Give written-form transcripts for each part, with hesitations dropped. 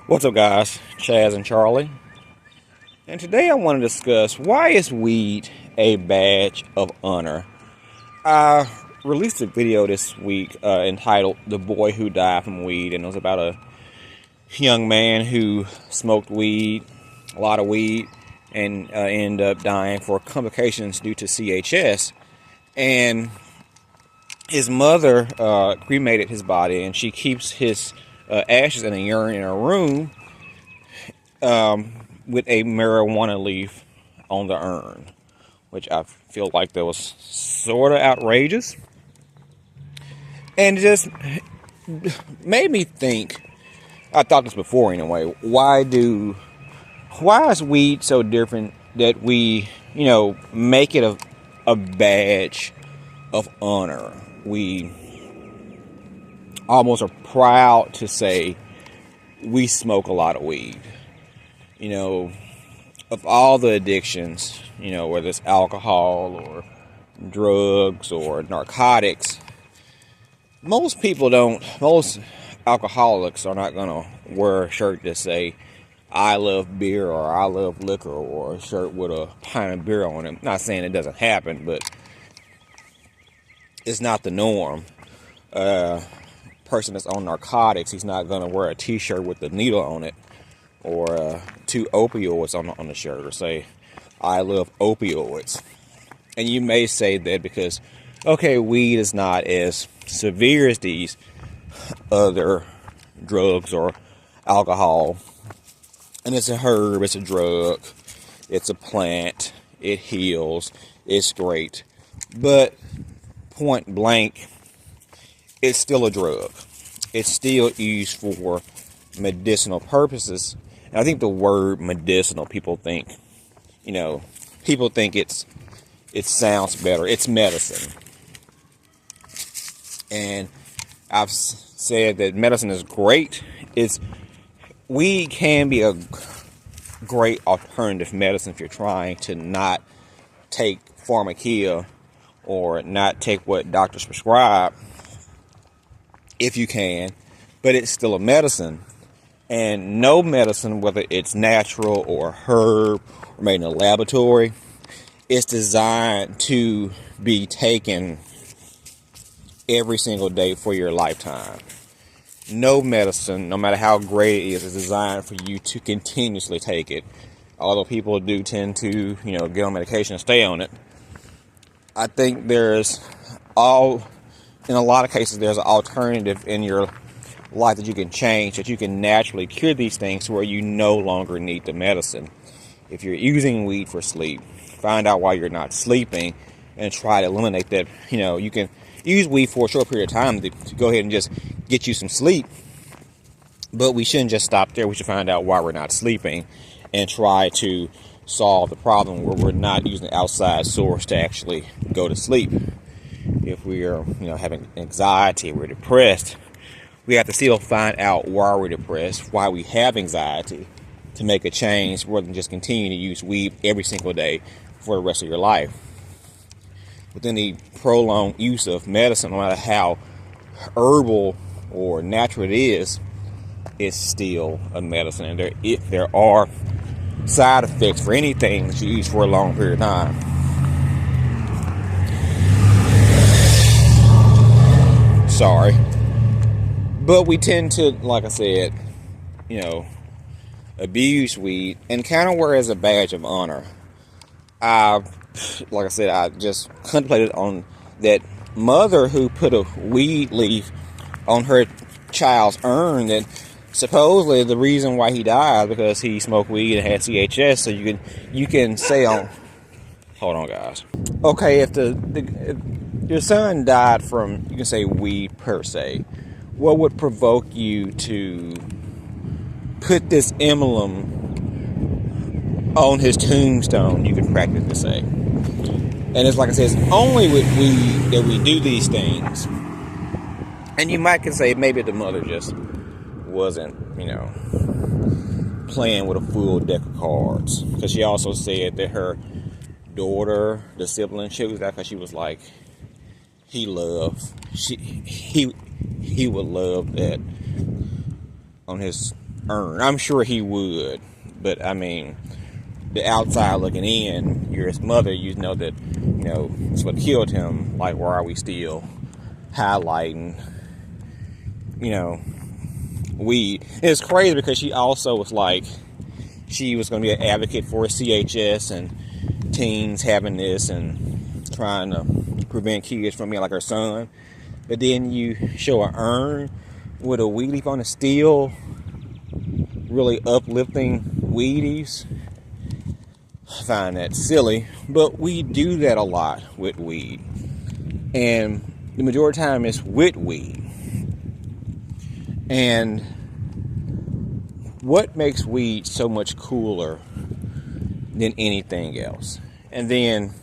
What's up, guys? Chaz and Charlie. And today I want to discuss, why is weed a badge of honor? I released a video this week entitled "The Boy Who Died from Weed," and it was about a young man who smoked weed, a lot of weed, and ended up dying for complications due to CHS. And his mother cremated his body, and she keeps his ashes and the urine in her room with a marijuana leaf on the urn, which I feel like that was sort of outrageous. And it just made me think, I thought this before anyway, why is weed so different that we, make it a badge of honor? We almost are proud to say we smoke a lot of weed. Of all the addictions, whether it's alcohol or drugs or narcotics, most alcoholics are not going to wear a shirt that say, "I love beer" or "I love liquor," or a shirt with a pint of beer on it. Not saying it doesn't happen, but it's not the norm. Person that's on narcotics, he's not going to wear a t-shirt with a needle on it, or 2 opioids on the shirt, or say, "I love opioids." And you may say that because, okay, weed is not as severe as these other drugs or alcohol, and it's a herb, it's a drug, it's a plant, it heals, it's great, but point blank, it's still a drug. It's still used for medicinal purposes. And I think the word medicinal, people think it sounds better. It's medicine. And I've said that medicine is great. Weed can be a great alternative medicine if you're trying to not take pharmacia or not take what doctors prescribe, if you can, but it's still a medicine. And no medicine, whether it's natural or herb or made in a laboratory, is designed to be taken every single day for your lifetime. No medicine, no matter how great it is designed for you to continuously take it. Although people do tend to, get on medication and stay on it. I think in a lot of cases, there's an alternative in your life that you can change, that you can naturally cure these things where you no longer need the medicine. If you're using weed for sleep, find out why you're not sleeping and try to eliminate that. You can use weed for a short period of time to go ahead and just get you some sleep, but we shouldn't just stop there. We should find out why we're not sleeping and try to solve the problem where we're not using the outside source to actually go to sleep. If we are, having anxiety, we're depressed, we have to still find out why we're depressed, why we have anxiety, to make a change rather than just continue to use weed every single day for the rest of your life. But then the prolonged use of medicine, no matter how herbal or natural it is still a medicine. And there are side effects for anything that you use for a long period of time. Sorry. But we tend to, like I said, abuse weed and kind of wear it as a badge of honor. I just contemplated on that mother who put a weed leaf on her child's urn, that supposedly the reason why he died because he smoked weed and had CHS. So you can say hold on, guys. Okay, if your son died from, you can say, weed per se, what would provoke you to put this emblem on his tombstone, you can practically say? And it's like I said, it's only with weed that we do these things. And you might can say maybe the mother just wasn't, playing with a full deck of cards. Because she also said that her daughter, the sibling, she was that because she was like, he would love that on his earn. I'm sure he would, but I mean, the outside looking in, you're his mother, you know that, it's what killed him. Like, why are we still highlighting, weed? And it's crazy because she also was like, she was going to be an advocate for CHS and teens having this and trying to prevent kids from being like her son. But then you show an urn with a weed leaf on it, still really uplifting weedies. I find that silly, but we do that a lot with weed, and the majority of the time it's with weed. And what makes weed so much cooler than anything else? And then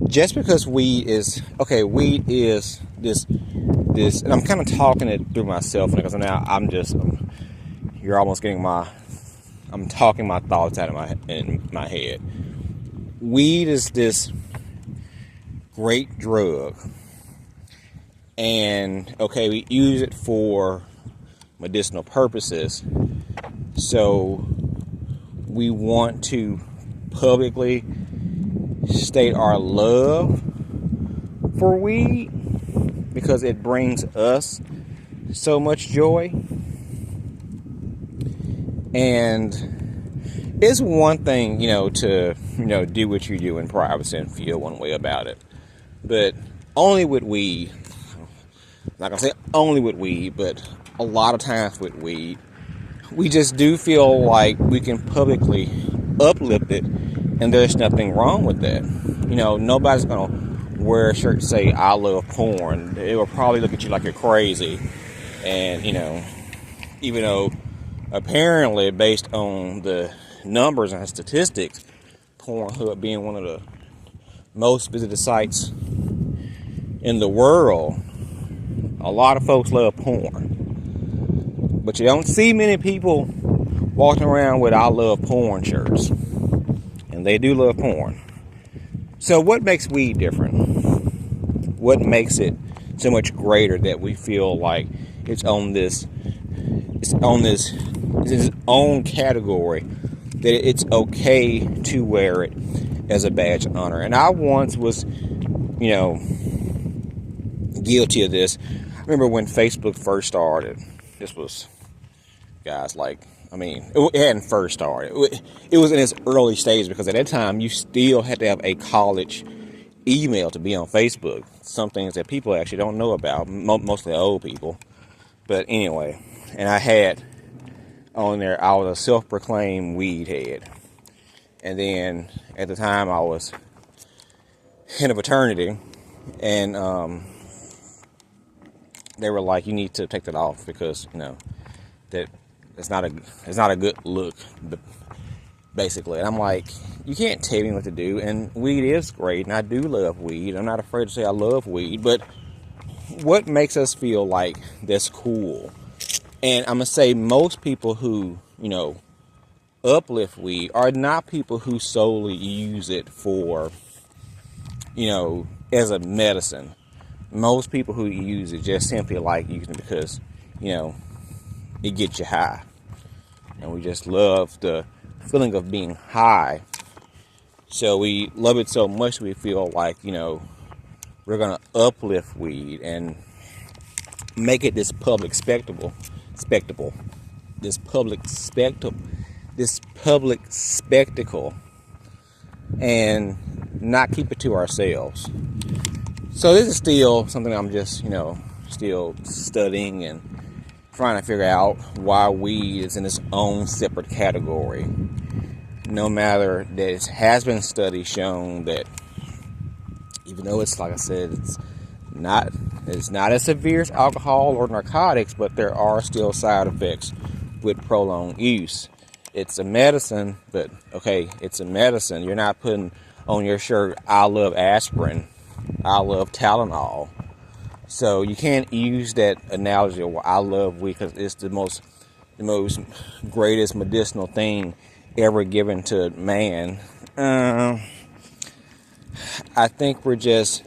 just because weed is this, and I'm kind of talking it through myself because now you're almost getting I'm talking my thoughts out of my head. Weed is this great drug, and we use it for medicinal purposes. So we want to publicly state our love for weed because it brings us so much joy. And it's one thing, to, do what you do in privacy and feel one way about it. But only with weed, I'm not going to say only with weed, but a lot of times with weed, we just do feel like we can publicly uplift it, and there's nothing wrong with that. Nobody's going to wear a shirt to say, I love porn. They will probably look at you like you're crazy. And, even though apparently, based on the numbers and statistics, Pornhub being one of the most visited sites in the world, a lot of folks love porn. But you don't see many people walking around with I love porn shirts. And they do love porn. So what makes weed different? What makes it so much greater that we feel like it's its own category, that it's okay to wear it as a badge of honor? And I once was, guilty of this. I remember when Facebook first started. This was, guys, it hadn't first started. It was in its early stages because at that time you still had to have a college email to be on Facebook. Some things that people actually don't know about, mostly old people. But anyway, and I had on there, I was a self-proclaimed weed head. And then at the time I was in a fraternity, and they were like, you need to take that off because, that it's not a good look, basically. And I'm like, you can't tell me what to do. And weed is great, and I do love weed. I'm not afraid to say I love weed, but what makes us feel like that's cool? And I'm gonna say most people who, uplift weed are not people who solely use it for, as a medicine. Most people who use it just simply like using it because, it gets you high. And we just love the feeling of being high. So we love it so much we feel like, we're going to uplift weed and make it this public spectacle, and not keep it to ourselves. So this is still something I'm just, still studying and trying to figure out why weed is in its own separate category. No matter that it has been studies shown that even though it's, like I said, it's not as severe as alcohol or narcotics, but there are still side effects with prolonged use. It's a medicine, but it's a medicine. You're not putting on your shirt, I love aspirin, I love Tylenol. So you can't use that analogy of I love weed because it's the most greatest medicinal thing ever given to man. I think we're just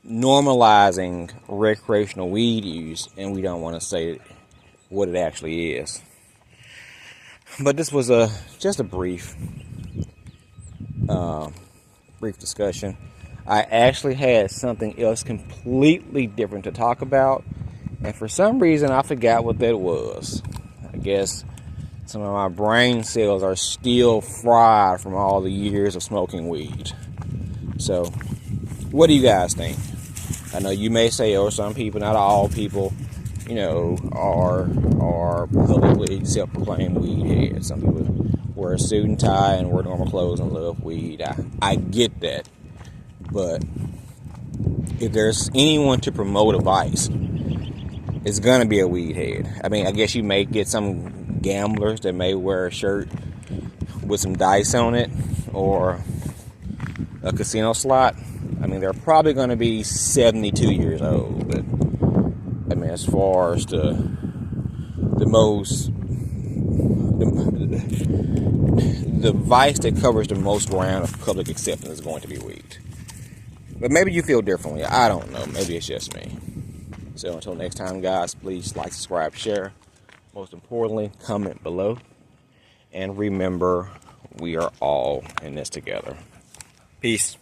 normalizing recreational weed use, and we don't want to say what it actually is. But this was just a brief discussion. I actually had something else completely different to talk about, and for some reason I forgot what that was. I guess some of my brain cells are still fried from all the years of smoking weed. So, what do you guys think? I know you may say, oh, some people, not all people, are publicly self-proclaimed weed heads. Some people wear a suit and tie and wear normal clothes and love weed. I get that. But if there's anyone to promote a vice, it's gonna be a weed head. I mean, I guess you may get some gamblers that may wear a shirt with some dice on it or a casino slot. I mean, they're probably gonna be 72 years old. But I mean, as far as the vice that covers the most ground of public acceptance is going to be weed. But maybe you feel differently. I don't know. Maybe it's just me. So until next time, guys, please like, subscribe, share. Most importantly, comment below. And remember, we are all in this together. Peace.